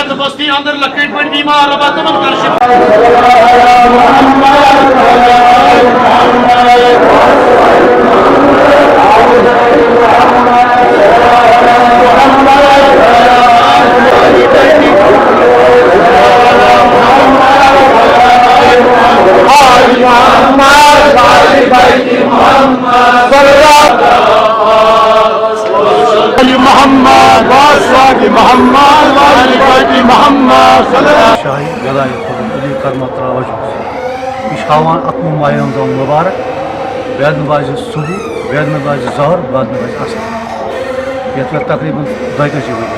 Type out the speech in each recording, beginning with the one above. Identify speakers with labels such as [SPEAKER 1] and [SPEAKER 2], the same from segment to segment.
[SPEAKER 1] यथ बस्ती अंदर लकड़ पड़ बीमार रबा तमन कर
[SPEAKER 2] शाही गदाई अली करमत रावज इशावान अकम माह रमजान मुबारक बैद में बाज सुबह बैद में बाज जहर बाद में बाज असर ये तकरीबन 2 बजे हुई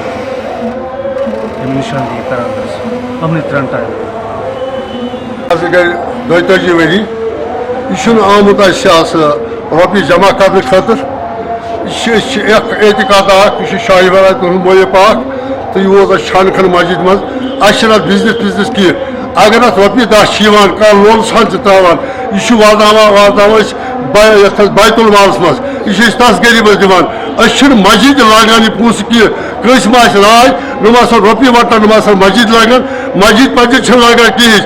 [SPEAKER 2] निशान दी करान हमने 3 टाइम
[SPEAKER 3] दोतजी वरी यह आमुत रोपी जमा करने खतर एहतिकात यह शाही वरा मोये पाक तो यह वो छान खन मस्जिद मज अना बिजनेस कह अगर अत रोपी 10 कह लोल सान त्रावान यह वादान बैतुल मालस मज यह तस गरीबस दिवान मस्जिद लागान यह पोस कह कस राय नुमा रोपी वटान नुमा मस्जिद लागान मस्जिद पस्जिद लागान कहें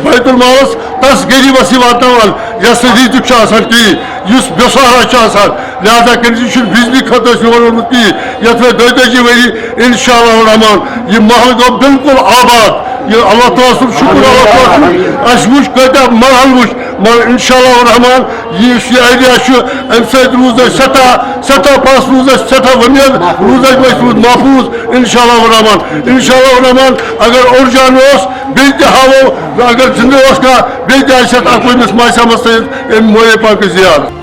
[SPEAKER 3] बैतुल मालस तस गरीबस वातान यस रिजुक कहें इस बेसहारा लिहाजा कर बिजली खत वोनमुत कहें ये 22 वरी इंशाअल्लाह रहमान यह महल गो बिल्कुल आबाद यह अल्लाह ताला सुन शुक्र अस वो महल वो मगर इंशाअल्लाह रहमान यह एरिया अम सूज सतह पस रूज सतह वमेद रूज महफूज इंशाअल्लाह रहमान अगर और जान बे हावो अगर जिंदे कह बे अत मासा मस मोये पाक जियारत